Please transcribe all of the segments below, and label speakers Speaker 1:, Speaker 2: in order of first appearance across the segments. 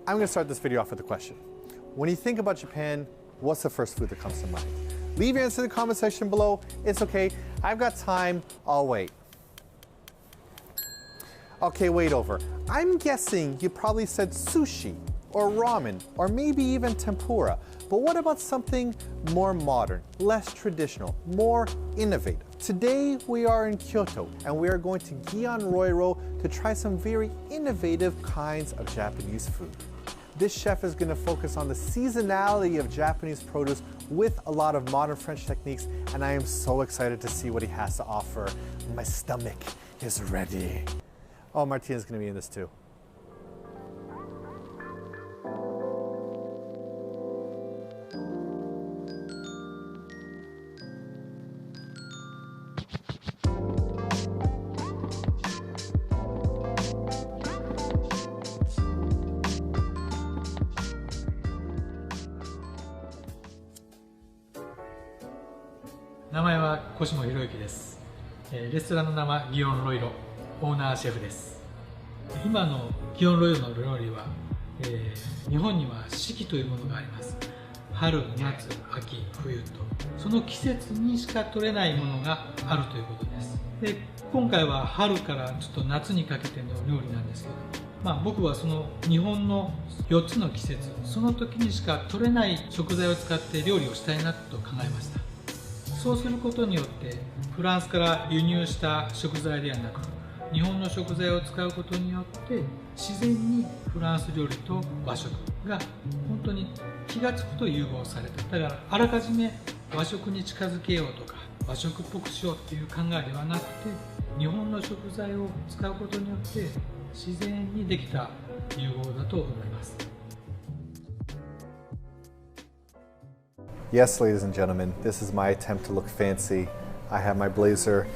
Speaker 1: I'm gonna start this video off with a question. When you think about Japan, what's the first food that comes to mind? Leave your answer in the comment section below. It's okay, I've got time, I'll wait. Okay, wait over. I'm guessing you probably said sushi, or ramen, or maybe even tempura. But what about something more modern, less traditional, more innovative? Today we are in Kyoto and we are going to Gion Roiro to try some very innovative kinds of Japanese food. This chef is going to focus on the seasonality of Japanese produce with a lot of modern French techniques, and I am so excited to see what he has to offer. My stomach is ready. Oh, Martina's going to be in this too.
Speaker 2: 名前は小下博之です。レストランの名前ギオンロイロ、オーナーシェフです。今のギオンロイロの料理は、日本には四季というものがあります。春、夏、秋、冬とその季節にしか取れないものがあるということです。で、今回は春からちょっと夏にかけての料理なんですけども、僕はその日本の4つの季節、その時にしか取れない食材を使って料理をしたいなと考えました。そうすることによってフランスから輸入した食材ではなく日本の食材を使うことによって自然にフランス料理と和食が本当に気が付くと融合された。だからあらかじめ和食に近づけようとか和食っぽくしようっていう考えではなくて日本の食材を使うことによって自然にできた融合だと思います。
Speaker 1: Yes, ladies and gentlemen, this is my attempt to look fancy. I have my blazer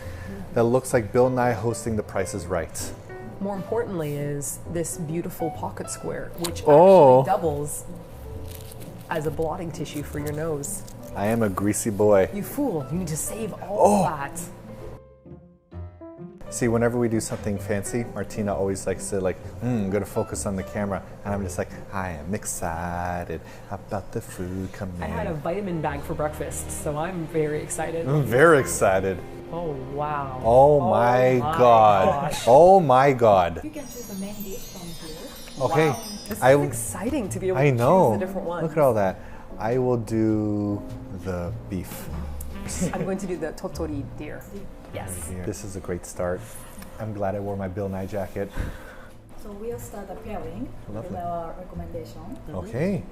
Speaker 1: that looks like Bill Nye hosting The Price is Right.
Speaker 3: More importantly is this beautiful pocket square, which actually doubles as a blotting tissue for your nose.
Speaker 1: I am a greasy boy.
Speaker 3: You fool, you need to save all that.
Speaker 1: See, whenever we do something fancy, Martina always likes to I'm gonna focus on the camera. And I'm just like, I am excited about the food coming.
Speaker 3: I had a vitamin bag for breakfast, so I'm very excited.
Speaker 1: I'm very excited.
Speaker 3: Oh, wow.
Speaker 1: Oh my God.
Speaker 3: Gosh.
Speaker 1: Oh my God.
Speaker 4: You can choose the main dish from here.
Speaker 1: Okay.
Speaker 3: Wow. This is exciting to be able to choose the different ones.
Speaker 1: Look at all that. I will do the beef.
Speaker 3: I'm going to do the totori deer. Yes.
Speaker 1: This is a great start. I'm glad I wore my Bill Nye jacket.
Speaker 4: So we'll start the pairing with our recommendation.
Speaker 1: Okay.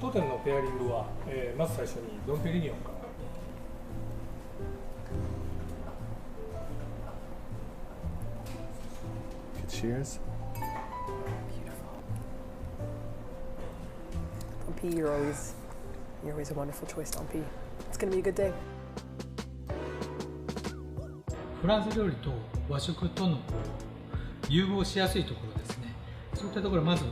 Speaker 2: 当店のペアリングは、まず最初にドンペリニョンから。
Speaker 1: Cheers.
Speaker 3: Dumpy, you're always a wonderful choice, Dumpy. It's going to be a good day.
Speaker 2: フランス料理と和食との融合しやすいところですね。そういったところまず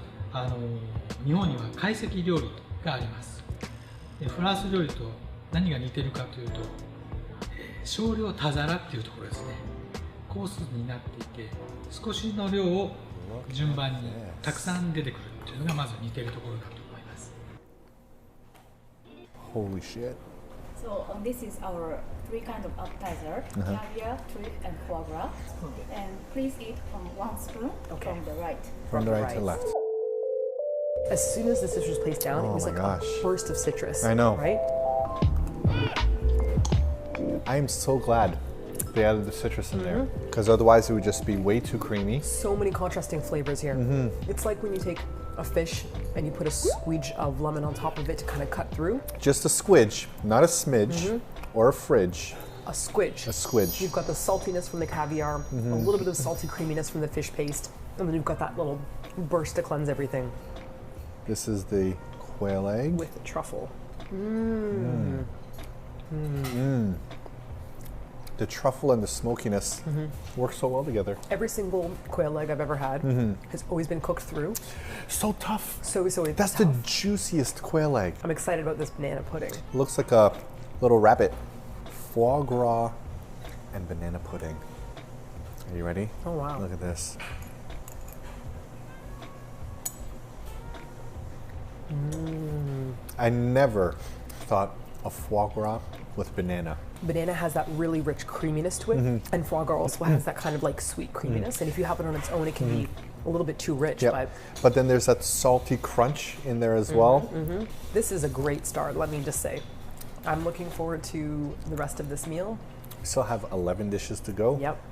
Speaker 2: 日本には懐石料理があります。でフランス料理と何が似てるかというと少量多皿っていうところですね。コースになっていて少しの量を順番にたくさん出てくるっていうのがまず似てるところだと思います。
Speaker 1: Holy shit.
Speaker 4: So this is our three kinds of appetizer: caviar, trip, and foie gras. And please eat from one spoon from the right.
Speaker 1: From the right to the left.
Speaker 3: As soon as the citrus was placed down, it was like a burst of citrus.
Speaker 1: I know.
Speaker 3: Right?
Speaker 1: I am so glad they added the citrus in there, because otherwise it would just be way too creamy.
Speaker 3: So many contrasting flavors here. It's like when you take a fish and you put a squeege of lemon on top of it to kind of cut through.
Speaker 1: Just a squidge, not a smidge or a fridge.
Speaker 3: A squidge.
Speaker 1: A squidge.
Speaker 3: You've got the saltiness from the caviar, a little bit of salty creaminess from the fish paste, and then you've got that little burst to cleanse everything.
Speaker 1: This is the quail egg.
Speaker 3: With the truffle.
Speaker 1: The truffle and the smokiness work so well together.
Speaker 3: Every single quail egg I've ever had has always been cooked through.
Speaker 1: So tough.
Speaker 3: So
Speaker 1: That's
Speaker 3: tough.
Speaker 1: the juiciest quail egg.
Speaker 3: I'm excited about this banana pudding.
Speaker 1: Looks like a little rabbit. Foie gras and banana pudding. Are you ready?
Speaker 3: Oh wow.
Speaker 1: Look at this. I never thought of foie gras with banana.
Speaker 3: Banana has that really rich creaminess to it, and foie gras also has that kind of like sweet creaminess. And if you have it on its own, it can be a little bit too rich.
Speaker 1: Yep. But then there's that salty crunch in there as well.
Speaker 3: This is a great start, let me just say. I'm looking forward to the rest of this meal.
Speaker 1: We still have 11 dishes to go.
Speaker 3: Yep.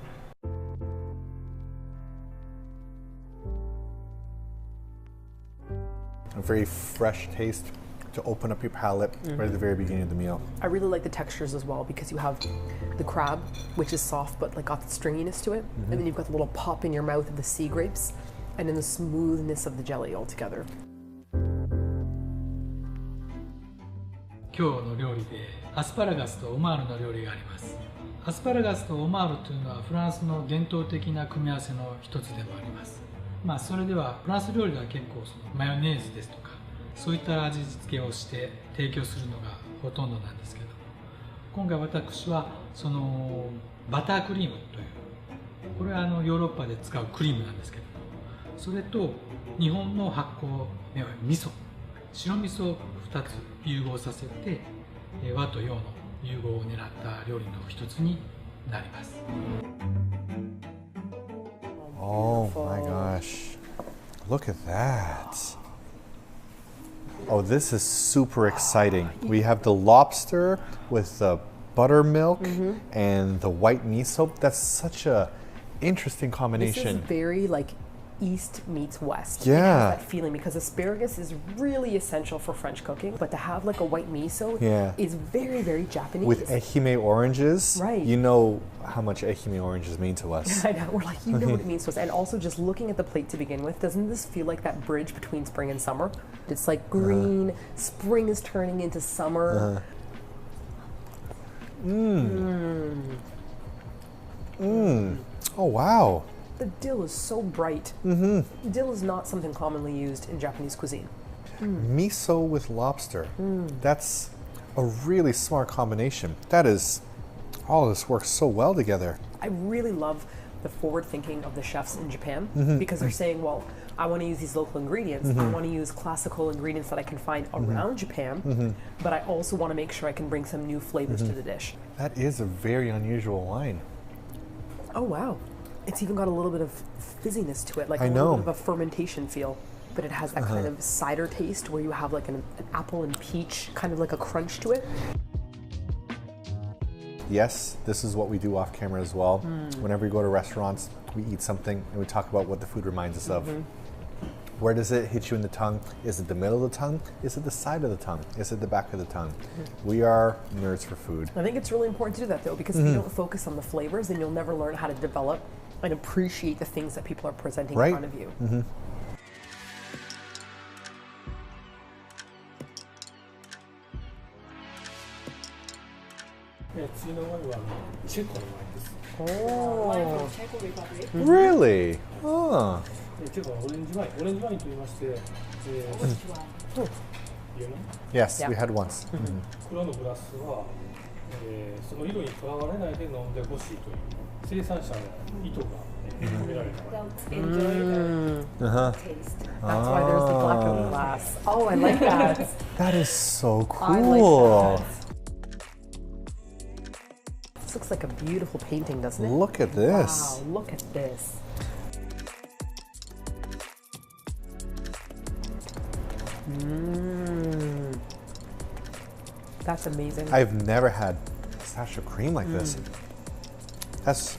Speaker 1: A very fresh taste to open up your palate right at the very beginning of the meal.
Speaker 3: I really like the textures as well because you have the crab, which is soft but like got the stringiness to it, and then you've got the little pop in your mouth of the sea grapes, and then the smoothness of the jelly altogether.
Speaker 2: 今日の料理でアスパラガスとオマールの料理があります。アスパラガスとオマールというのはフランスの伝統的な組み合わせの一つでもあります。それではフランス料理では結構そのマヨネーズですとかそういった味付けをして提供するのがほとんどなんですけど、今回私はそのバタークリームというこれはヨーロッパで使うクリームなんですけど、それと日本の発酵味噌、白味噌を2つ融合させて和と洋の融合を狙った料理の一つになります。
Speaker 1: Oh my gosh. Look at that. Oh, this is super exciting. We have the lobster with the buttermilk and the white miso. That's such a interesting combination.
Speaker 3: This is very like East meets West.
Speaker 1: Yeah.
Speaker 3: It has that feeling because asparagus is really essential for French cooking, but to have like a white miso is very, very Japanese.
Speaker 1: With ehime oranges,
Speaker 3: right?
Speaker 1: You know how much ehime oranges mean to us.
Speaker 3: I know, we're like, you know what it means to us. And also just looking at the plate to begin with, doesn't this feel like that bridge between spring and summer? It's like green, spring is turning into summer.
Speaker 1: Oh, wow.
Speaker 3: The dill is so bright. Dill is not something commonly used in Japanese cuisine.
Speaker 1: Miso with lobster. That's a really smart combination. That is, all of this works so well together.
Speaker 3: I really love the forward thinking of the chefs in Japan because they're saying, well, I want to use these local ingredients. I want to use classical ingredients that I can find around Japan, but I also want to make sure I can bring some new flavors to the dish.
Speaker 1: That is a very unusual wine.
Speaker 3: Oh, wow. It's even got a little bit of fizziness to it, like
Speaker 1: I
Speaker 3: a
Speaker 1: know.
Speaker 3: little bit of a fermentation feel. But it has that kind of cider taste where you have like an apple and peach, kind of like a crunch to it.
Speaker 1: Yes, this is what we do off camera as well. Whenever we go to restaurants, we eat something and we talk about what the food reminds us of. Where does it hit you in the tongue? Is it the middle of the tongue? Is it the side of the tongue? Is it the back of the tongue? We are nerds for food.
Speaker 3: I think it's really important to do that though, because if you don't focus on the flavors, then you'll never learn how to develop and appreciate the things that people are presenting in front of you.
Speaker 2: 次のワインはチェコのワインです。
Speaker 4: Wine from Czech Republic.
Speaker 1: Really? Oh.
Speaker 2: チェコはオレンジワインと言いまして、
Speaker 4: Which one?
Speaker 1: Yes,
Speaker 3: Yeah.
Speaker 1: we had once.
Speaker 2: 黒のグラスは、その色にとらわれないで飲んでほしいという生産者の意図が込められたワイン。
Speaker 4: Don't enjoy the taste.
Speaker 3: That's why there's the black in the glass. Oh, I like that.
Speaker 1: That is so
Speaker 3: I like
Speaker 1: cool.
Speaker 3: that. This looks like a beautiful painting, doesn't it?
Speaker 1: Look at this.
Speaker 3: Wow, look at this. That's amazing.
Speaker 1: I've never had pistachio cream like this. That's amazing.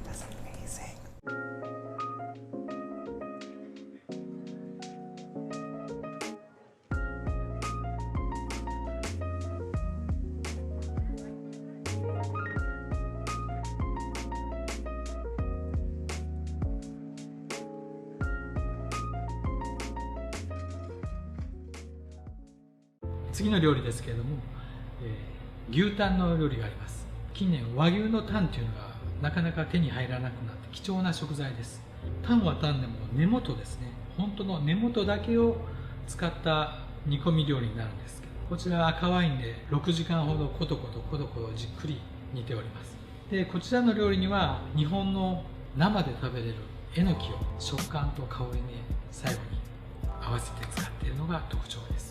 Speaker 2: Next 次の料理ですけれども、牛タンの料理があります。近年和牛のタンというのがなかなか手に入らなくなって貴重な食材です。タンはタンでも根元ですね、本当の根元だけを使った煮込み料理になるんですけど、こちらは赤ワインで6時間ほどコトコトじっくり煮ております。でこちらの料理には日本の生で食べれるえのきを食感と香りに最後に合わせて使っているのが特徴です。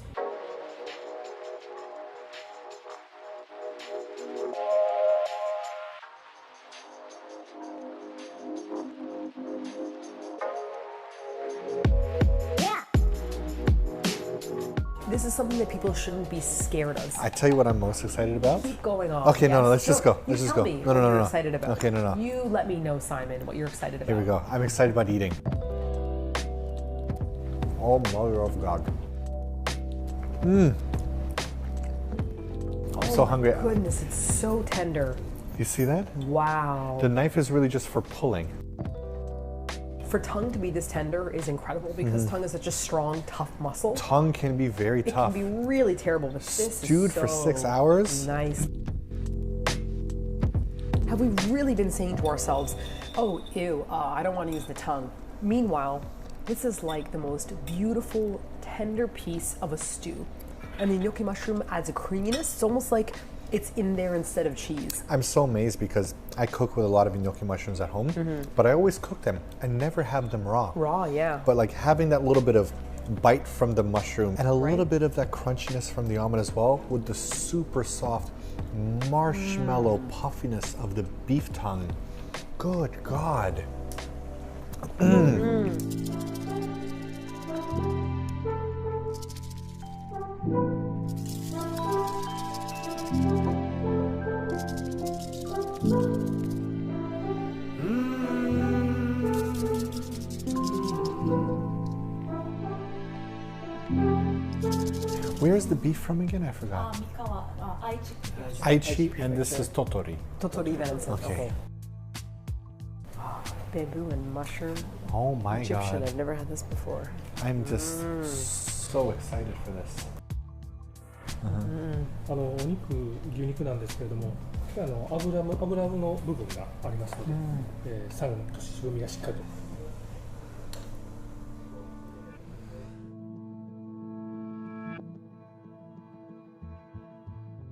Speaker 3: This is something that people shouldn't be scared of.
Speaker 1: I tell you what I'm most excited about.
Speaker 3: Keep going on.
Speaker 1: Okay, no, let's just go.
Speaker 3: You
Speaker 1: Let's just
Speaker 3: tell
Speaker 1: go.
Speaker 3: me
Speaker 1: No, no,
Speaker 3: what
Speaker 1: no,
Speaker 3: you're
Speaker 1: no.
Speaker 3: excited about.
Speaker 1: Okay, no, no.
Speaker 3: You let me know, Simon, what you're excited about.
Speaker 1: Here we go. I'm excited about eating. Oh, mother of God. I'm so hungry.
Speaker 3: Goodness, it's so tender.
Speaker 1: You see that?
Speaker 3: Wow.
Speaker 1: The knife is really just for pulling.
Speaker 3: For tongue to be this tender is incredible because tongue is such a strong, tough muscle.
Speaker 1: Tongue can be very
Speaker 3: It
Speaker 1: tough.
Speaker 3: can be really terrible, but this
Speaker 1: Stewed
Speaker 3: is so
Speaker 1: for 6 hours?
Speaker 3: nice. Have we really been saying to ourselves, oh, ew, I don't want to use the tongue? Meanwhile, this is like the most beautiful, tender piece of a stew. And the gnocchi mushroom adds a creaminess. It's almost like it's in there instead of cheese.
Speaker 1: I'm so amazed because I cook with a lot of gnocchi mushrooms at home, but I always cook them. I never have them raw.
Speaker 3: Raw, yeah.
Speaker 1: But like having that little bit of bite from the mushroom and a little bit of that crunchiness from the almond as well with the super soft marshmallow puffiness of the beef tongue. Good God. Where's the beef from again? I forgot.
Speaker 4: Mikawa, Aichi.
Speaker 1: Aichi, and this is Totori.
Speaker 3: Totori venison.
Speaker 1: Okay.
Speaker 3: Oh, bamboo and mushroom.
Speaker 1: Oh my
Speaker 3: Egyptian.
Speaker 1: God.
Speaker 3: I've never had this before.
Speaker 1: I'm just so excited for this.
Speaker 2: お肉、牛肉なんですけれども、油の部分がありますので、最後の白身がしっかりと。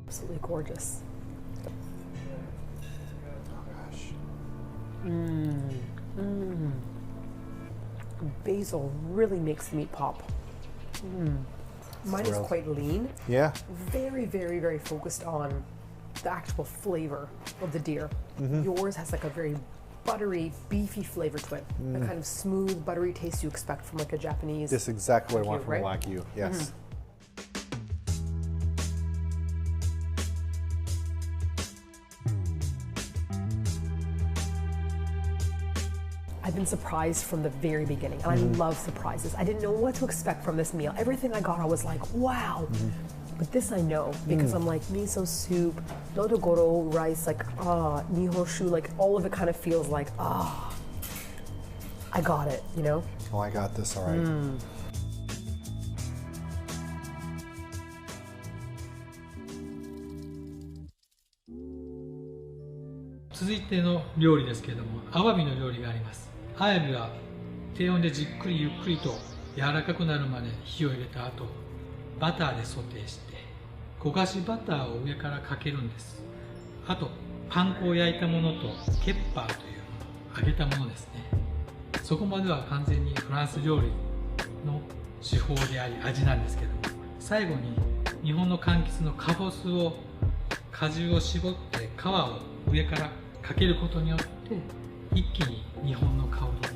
Speaker 3: Absolutely gorgeous.
Speaker 1: Oh gosh.
Speaker 3: Basil really makes the meat pop. Mine is
Speaker 1: Thrilled.
Speaker 3: quite lean.
Speaker 1: Yeah.
Speaker 3: Very, very, very focused on the actual flavor of the deer. Yours has like a very buttery, beefy flavor to it. The kind of smooth, buttery taste you expect from like a Japanese.
Speaker 1: This is exactly what I want from a
Speaker 3: right?
Speaker 1: Wagyu. Yes.
Speaker 3: I've been surprised from the very beginning, and I love surprises. I didn't know what to expect from this meal. Everything I got, I was like, wow. But this I know because I'm like miso soup, nodogoro rice, like nihonshu, like all of it kind of feels like I got it, you know?
Speaker 1: Oh, I got this, all right.
Speaker 2: 続いての料理ですけれども、アワビの料理があります。アワビは低温でじっくりゆっくりと柔らかくなるまで火を入れた後、バターでソテーして焦がしバターを上からかけるんです。あとパン粉を焼いたものとケッパーというもの、揚げたものですね。そこまでは完全にフランス料理の手法であり味なんですけども、最後に日本の柑橘のカボスを果汁を絞って皮を上からかけることによって一気に日本の香りに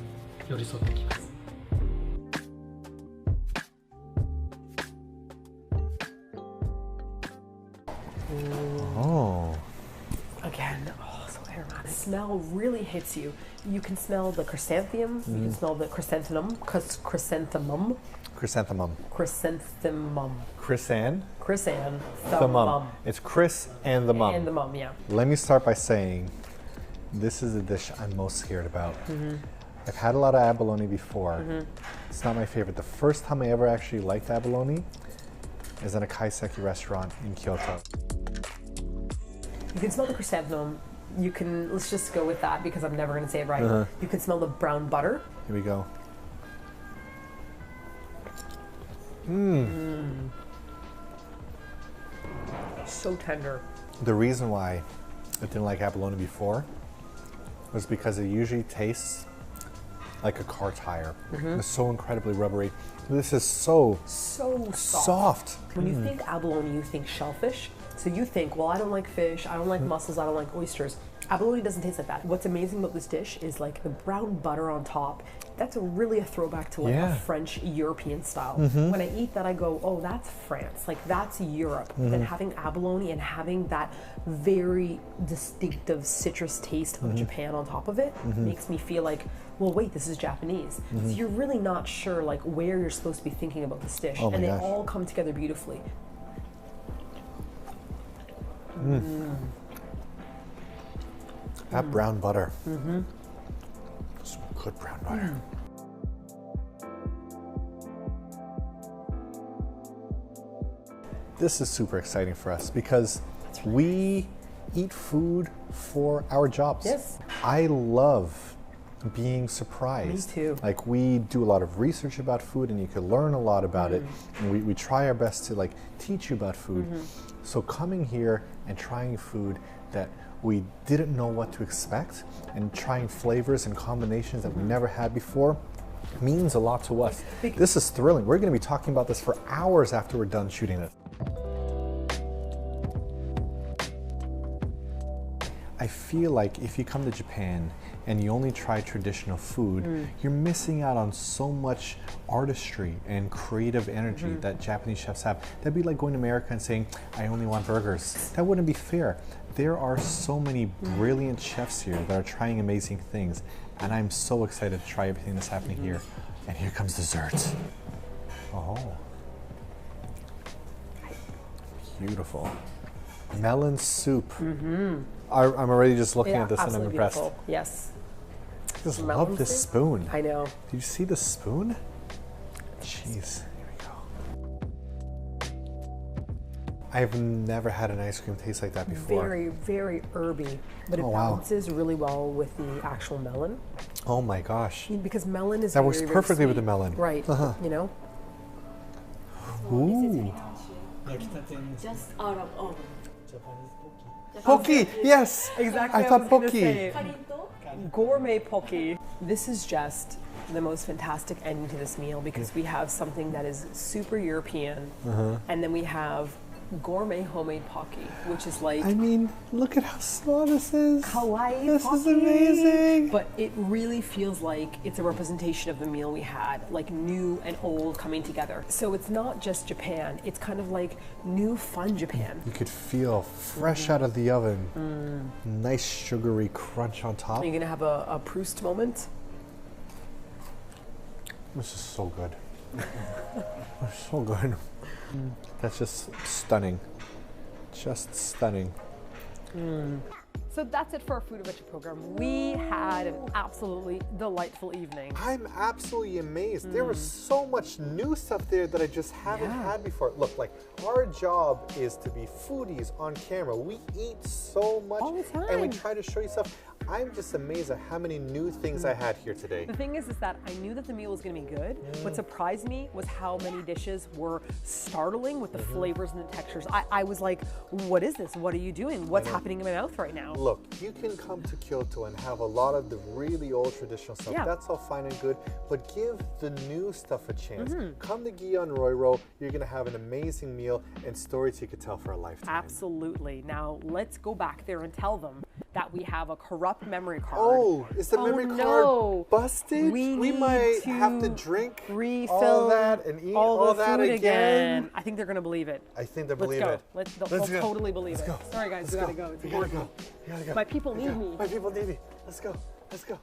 Speaker 2: 寄り添ってきます。
Speaker 1: Oh.
Speaker 3: Again, so aromatic. Smell really hits you. You can smell the chrysanthemum. You can smell the chrysanthemum. Chrysanthemum.
Speaker 1: Chrysanthemum.
Speaker 3: Chrysanthemum.
Speaker 1: Chrysan?
Speaker 3: Chrysanthemum.
Speaker 1: It's Chris and the mum.
Speaker 3: And the mum, yeah.
Speaker 1: Let me start by saying this is the dish I'm most scared about. I've had a lot of abalone before. It's not my favorite. The first time I ever actually liked abalone is in a kaiseki restaurant in Kyoto.
Speaker 3: You can smell the chrysanthemum. You can, let's just go with that because I'm never going to say it right. You can smell the brown butter.
Speaker 1: Here we go.
Speaker 3: So tender.
Speaker 1: The reason why I didn't like abalone before was because it usually tastes like a car tire. It's so incredibly rubbery. This is so soft.
Speaker 3: When you think abalone, you think shellfish. So you think, well, I don't like fish, I don't like mussels, I don't like oysters. Abalone doesn't taste like that. What's amazing about this dish is like the brown butter on top, that's really a throwback to like
Speaker 1: Yeah.
Speaker 3: a French European style. When I eat that, I go, oh, that's France. Like that's Europe. Then having abalone and having that very distinctive citrus taste of Japan on top of it makes me feel like, well, wait, this is Japanese. So you're really not sure like where you're supposed to be thinking about this dish,
Speaker 1: Oh my
Speaker 3: and they
Speaker 1: gosh.
Speaker 3: all come together beautifully.
Speaker 1: That brown butter. Some good brown butter. This is super exciting for us because we eat food for our jobs.
Speaker 3: Yes.
Speaker 1: I love being surprised.
Speaker 3: Me too.
Speaker 1: Like we do a lot of research about food and you can learn a lot about it. And we try our best to like teach you about food. So coming here and trying food that we didn't know what to expect and trying flavors and combinations that we never had before means a lot to us. This is thrilling. We're going to be talking about this for hours after we're done shooting it. I feel like if you come to Japan and you only try traditional food, you're missing out on so much artistry and creative energy that Japanese chefs have. That'd be like going to America and saying, I only want burgers. That wouldn't be fair. There are so many brilliant chefs here that are trying amazing things, and I'm so excited to try everything that's happening here. And here comes dessert. Oh. Beautiful. Melon soup. I'm already just looking at this and I'm
Speaker 3: absolutely
Speaker 1: impressed.
Speaker 3: beautiful. Yes.
Speaker 1: I just
Speaker 3: Melon
Speaker 1: love this
Speaker 3: soup?
Speaker 1: spoon.
Speaker 3: I know.
Speaker 1: Do you see the spoon? Jeez. Here we go. I've never had an ice cream taste like that before.
Speaker 3: Very, very herby, but it
Speaker 1: Oh, wow.
Speaker 3: balances really well with the actual melon.
Speaker 1: Oh my gosh.
Speaker 3: Because melon is
Speaker 1: That works
Speaker 3: very, very
Speaker 1: perfectly with the
Speaker 3: sweet.
Speaker 1: melon.
Speaker 3: Right. You know?
Speaker 1: Ooh.
Speaker 4: Just out of oven.
Speaker 1: Pocky, yes.
Speaker 3: Exactly.
Speaker 1: I thought pocky.
Speaker 3: Gourmet pocky. This is just the most fantastic ending to this meal because we have something that is super European, and then we have gourmet homemade pocky, which is like
Speaker 1: I mean, look at how small this is.
Speaker 3: kawaii
Speaker 1: This is
Speaker 3: pocky.
Speaker 1: amazing.
Speaker 3: But it really feels like it's a representation of the meal we had, like new and old coming together. So it's not just Japan, it's kind of like new fun Japan.
Speaker 1: You could feel fresh out of the oven. Nice sugary crunch on top.
Speaker 3: Are you gonna have a Proust moment?
Speaker 1: This is so good. It's so good. That's just stunning. Just stunning.
Speaker 3: So that's it for our Food Adventure program. We had an absolutely delightful evening.
Speaker 1: I'm absolutely amazed. There was so much new stuff there that I just haven't had before. Look, like our job is to be foodies on camera. We eat so much
Speaker 3: All the time.
Speaker 1: and we try to show you stuff. I'm just amazed at how many new things I had here today.
Speaker 3: The thing is that I knew that the meal was going to be good. What surprised me was how many dishes were startling with the flavors and the textures. I was like, what is this? What are you doing? What's happening in my mouth right now?
Speaker 1: Look, you can come to Kyoto and have a lot of the really old traditional stuff.
Speaker 3: Yeah.
Speaker 1: That's all fine and good, but give the new stuff a chance. Come to Gion Roiro. You're going to have an amazing meal and stories you could tell for a lifetime.
Speaker 3: Absolutely. Now let's go back there and tell them that we have a corrupt memory card.
Speaker 1: Oh, is the memory
Speaker 3: no.
Speaker 1: card busted?
Speaker 3: We
Speaker 1: might
Speaker 3: need
Speaker 1: have to
Speaker 3: to
Speaker 1: drink
Speaker 3: refill
Speaker 1: all that and eat all
Speaker 3: the
Speaker 1: that
Speaker 3: food
Speaker 1: again.
Speaker 3: I think they're going to believe it.
Speaker 1: I think they
Speaker 3: Let's
Speaker 1: believe
Speaker 3: go.
Speaker 1: it.
Speaker 3: They'll
Speaker 1: go.
Speaker 3: totally believe
Speaker 1: Let's
Speaker 3: it.
Speaker 1: go.
Speaker 3: Sorry guys,
Speaker 1: Let's
Speaker 3: we gotta go. It's
Speaker 1: We gotta
Speaker 3: important.
Speaker 1: go. We gotta go.
Speaker 3: My people need me.
Speaker 1: My people need me. Let's go. Let's go.